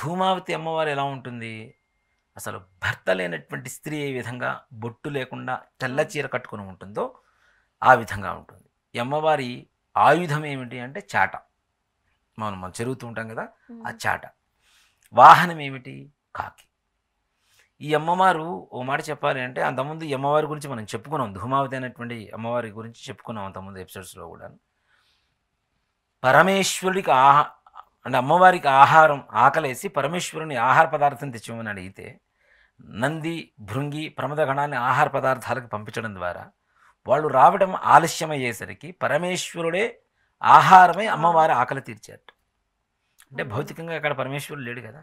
ధూమావతి అమ్మవారు ఎలా ఉంటుంది? అసలు భర్త లేనటువంటి స్త్రీ ఏ విధంగా బొట్టు లేకుండా తెల్ల అవును. చీర కట్టుకొని ఉంటుందో ఆ విధంగా ఉంటుంది. ఈ అమ్మవారి ఆయుధం ఏమిటి అంటే చాట. మనం చెరుగుతూ ఉంటాం కదా! ఆ హ్మ్. చాట. వాహనం ఏమిటి? కాకి. ఈ అమ్మవారు ఓ మాట చెప్పాలి అంటే అంతకుముందు ఈ అమ్మవారి గురించి మనం చెప్పుకున్నాం. ధూమావతి అనేటువంటి అమ్మవారి గురించి చెప్పుకున్నాం అంతకుముందు ఎపిసోడ్స్‌లో గూడాను. పరమేశ్వరుడికి అంటే అమ్మవారికి ఆహారం ఆకలేసి పరమేశ్వరుని ఆహార పదార్థం తెచ్చివ్వమని అడిగితే, నంది, భృంగి, ప్రమదగణాన్ని ఆహార పదార్థాలకు పంపించడం ద్వారా, వాళ్ళు రావడం ఆలస్యమయ్యేసరికి పరమేశ్వరుడే ఆహారమై ఆ! అమ్మవారి ఆకలి తీర్చారట. అంటే అవును. భౌతికంగా అక్కడ పరమేశ్వరుడు లేడు కదా!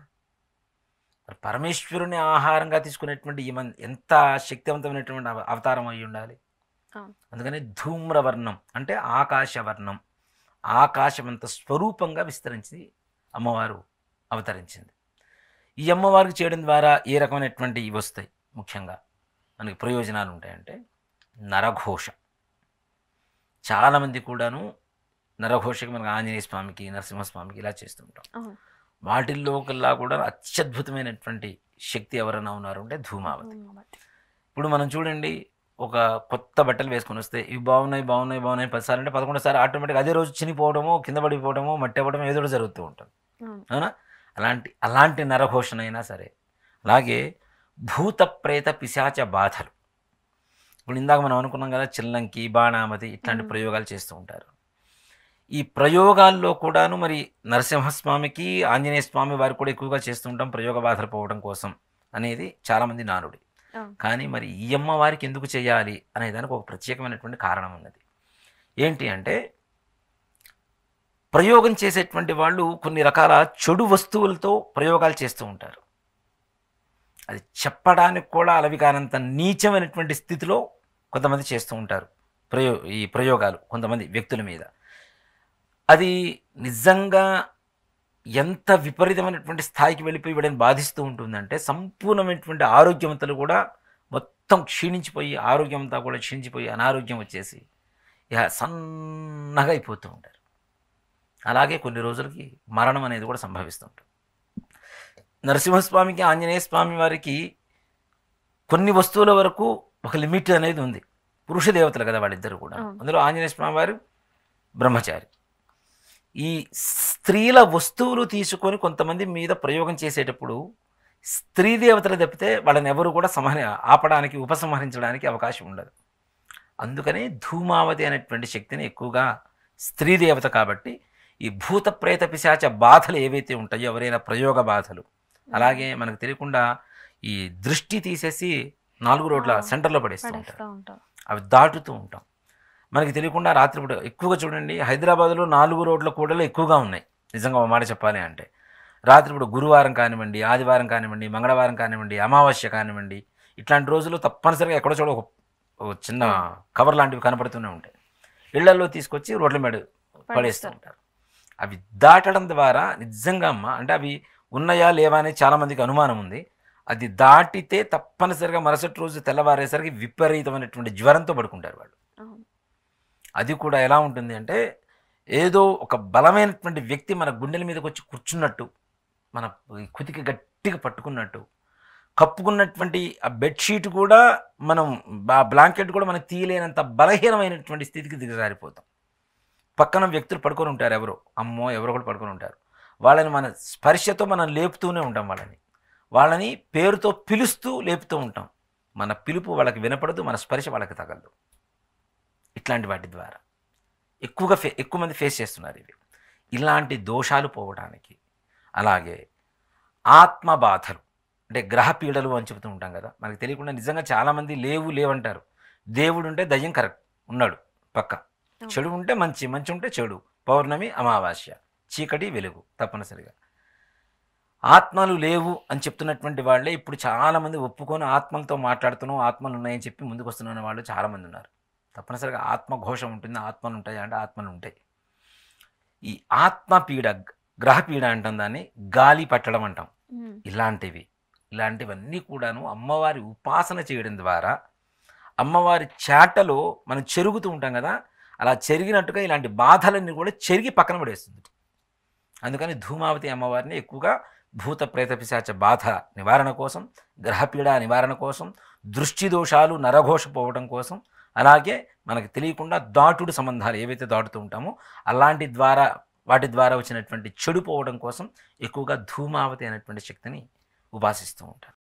మరి పరమేశ్వరుని ఆహారంగా తీసుకునేటువంటి ఈమె ఎంత శక్తివంతమైనటువంటి అవతారం అయ్యుండాలి. అవును. అందుకని ధూమ్రవర్ణం అంటే ఆకాశవర్ణం. ఆకాశమంత స్వరూపంగా విస్తరించి అమ్మవారు అవతరించింది. ఈ అమ్మవారికి చేయడం ద్వారా ఏ రకమైనటువంటి ఇవి వస్తాయి ముఖ్యంగా మనకి ప్రయోజనాలు ఉంటాయంటే నరఘోష. చాలామంది కూడాను నరఘోషకి మనకు ఆంజనేయ స్వామికి, నరసింహస్వామికి ఇలా చేస్తూ ఉంటాం. అవును. వాటిల్లో కల్లా కూడా అత్యద్భుతమైనటువంటి శక్తి ఎవరైనా ఉన్నారు అంటే ధూమావతి. ధూమావతి. ఇప్పుడు మనం చూడండి ఒక కొత్త బట్టలు వేసుకొని వస్తే ఇవి బాగున్నాయి, బాగున్నాయి, బాగున్నాయి 10 సార్లు అంటే 11 సారి ఆటోమేటిక్గా అదే రోజు చినిగిపోవడమో, కింద పడిపోవడమో, మట్టి అవ్వడమో ఏదో ఒకటి జరుగుతూ ఉంటుంది. అవును. అవునా? అలాంటి నరఘోషణైనా సరే. అలాగే భూత ప్రేత పిశాచ బాధలు. ఇప్పుడు ఇందాక మనం అనుకున్నాం కదా చిల్లంకి, బాణామతి ఇట్లాంటి హ్మ్. ప్రయోగాలు చేస్తూ ఉంటారు. ఈ ప్రయోగాల్లో కూడాను మరి నరసింహస్వామికి, ఆంజనేయ స్వామి వారికి కూడా ఎక్కువగా చేస్తూ ఉంటాం ప్రయోగ బాధలు పోవడం కోసం అనేది చాలామంది నానుడి. అవును. కానీ మరి ఈ అమ్మవారికి ఎందుకు చేయాలి అనే దానికి ఒక ప్రత్యేకమైనటువంటి కారణం ఉన్నది. ఏంటి అంటే ప్రయోగం చేసేటువంటి వాళ్ళు కొన్ని రకాల చెడు వస్తువులతో ప్రయోగాలు చేస్తూ ఉంటారు. అది చెప్పడానికి కూడా అలవి కానంత నీచమైనటువంటి స్థితిలో కొంతమంది చేస్తూ ఉంటారు. ఈ ప్రయోగాలు కొంతమంది వ్యక్తుల మీద. అది నిజంగా ఎంత విపరీతమైనటువంటి స్థాయికి వెళ్ళిపోయి వీళ్ళని బాధిస్తూ ఉంటుందంటే సంపూర్ణమైనటువంటి ఆరోగ్యవంతులు కూడా మొత్తం క్షీణించిపోయి ఆరోగ్యం అంతా కూడా క్షీణించిపోయి అనారోగ్యం వచ్చేసి ఇక సన్నగా అయిపోతూ ఉంటారు. అలాగే కొన్ని రోజులకి మరణం అనేది కూడా సంభవిస్తూ ఉంటుంది. నరసింహస్వామికి, ఆంజనేయ స్వామి వారికి కొన్ని వస్తువుల వరకు ఒక లిమిట్ అనేది ఉంది. పురుష దేవతలు కదా వాళ్ళిద్దరు కూడా. అవును. అందులో ఆంజనేయ స్వామి వారు బ్రహ్మచారి. ఈ స్త్రీల వస్తువులు తీసుకొని కొంతమంది మీద ప్రయోగం చేసేటప్పుడు స్త్రీ దేవతలు తప్పితే వాళ్ళని ఎవరు కూడా ఆపడానికి, ఉపసంహరించడానికి అవకాశం ఉండదు. అందుకని ధూమావతి అనేటువంటి శక్తిని ఎక్కువగా స్త్రీ దేవత కాబట్టి ఈ భూత ప్రేత పిశాచ బాధలు ఏవైతే ఉంటాయో ఎవరైనా ప్రయోగ బాధలు, అలాగే మనకు తెలియకుండా ఈ దృష్టి తీసేసి 4 రోడ్ల సెంటర్లో పడేస్తూ ఉంటారు. పడేస్తా ఉంటారు. అవి దాటుతూ ఉంటాం. మనకి తెలియకుండా రాత్రిపూట ఎక్కువగా చూడండి హైదరాబాద్లో 4 రోడ్ల కూడలు ఎక్కువగా ఉన్నాయి. నిజంగా ఒక మాట చెప్పాలి అంటే రాత్రిపూట గురువారం కానివ్వండి, ఆదివారం కానివ్వండి, మంగళవారం కానివ్వండి, అమావాస్య కానివ్వండి ఇట్లాంటి రోజుల్లో తప్పనిసరిగా ఎక్కడో చోట ఒక చిన్న కవర్ లాంటివి కనపడుతూనే ఉంటాయి. ఇళ్లల్లో తీసుకొచ్చి రోడ్ల మీద పడేస్తూ ఉంటారు. అవి దాటడం ద్వారా నిజంగా అమ్మ అంటే అవి ఉన్నాయా లేవా అనేది చాలామందికి అనుమానం ఉంది. అది దాటితే తప్పనిసరిగా మరుసటి రోజు తెల్లవారేసరికి విపరీతమైనటువంటి జ్వరంతో పడుకుంటారు వాళ్ళు. అవును. అది కూడా ఎలా ఉంటుంది అంటే ఏదో ఒక బలమైనటువంటి వ్యక్తి మన గుండెల మీదకి వచ్చి కూర్చున్నట్టు, మన కుతికి గట్టిగా పట్టుకున్నట్టు, కప్పుకున్నటువంటి ఆ బెడ్షీట్ కూడా మనం ఆ బ్లాంకెట్ కూడా మనం తీయలేనంత బలహీనమైనటువంటి స్థితికి దిగజారిపోతాం. పక్కన వ్యక్తులు పడుకొని ఉంటారు ఎవరో, అమ్మో ఎవరో ఒకరు పడుకొని ఉంటారు. వాళ్ళని మన స్పర్శతో మనం లేపుతూనే ఉంటాం. వాళ్ళని పేరుతో పిలుస్తూ లేపుతూ ఉంటాం. మన పిలుపు వాళ్ళకి వినపడదు, మన స్పర్శ వాళ్ళకి తగలదు. ఇట్లాంటి వాటి ద్వారా ఎక్కువ మంది ఫేస్ చేస్తున్నారు ఇవి. ఇలాంటి దోషాలు పోవడానికి, అలాగే ఆత్మ బాధలు అంటే గ్రహ పీడలు అని చెబుతూ ఉంటాం కదా, మనకు తెలియకుండా నిజంగా చాలామంది లేవంటారు. దేవుడు ఉంటే దయ్యం కరెక్ట్ ఉన్నాడు పక్క, చెడు ఉంటే మంచి, మంచి ఉంటే చెడు, పౌర్ణమి అమావాస్య, చీకటి వెలుగు తప్పనిసరిగా. ఆత్మలు లేవు అని చెప్తున్నటువంటి వాళ్ళే ఇప్పుడు చాలామంది ఒప్పుకొని ఆత్మలతో మాట్లాడుతున్నాం, ఆత్మలు ఉన్నాయని చెప్పి ముందుకు వస్తున్న వాళ్ళు చాలామంది ఉన్నారు. తప్పనిసరిగా ఆత్మఘోష ఉంటుంది. ఆత్మలు ఉంటాయి అంటే ఆత్మలు ఉంటాయి. ఈ ఆత్మపీడ, గ్రహపీడ అంటాం, దాన్ని గాలి పట్టడం అంటాం. ఇలాంటివన్నీ కూడాను అమ్మవారి ఉపాసన చేయడం ద్వారా, అమ్మవారి చాటలో మనం చెరుగుతూ ఉంటాం కదా, అలా చెరిగినట్టుగా ఇలాంటి బాధలన్నీ కూడా చెరిగి పక్కన పడేస్తుంది. అందుకని ధూమావతి అమ్మవారిని ఎక్కువగా భూత ప్రేత పిశాచ బాధ నివారణ కోసం, గ్రహపీడ నివారణ కోసం, దృష్టి దోషాలు నరఘోష పోవడం కోసం, అలాగే మనకు తెలియకుండా దాటుడు సంబంధాలు ఏవైతే దాటుతూ ఉంటామో అలాంటి వాటి ద్వారా వచ్చినటువంటి చెడు పోవడం కోసం ఎక్కువగా ధూమావతి అనేటువంటి శక్తిని ఉపాసిస్తూ ఉంటారు.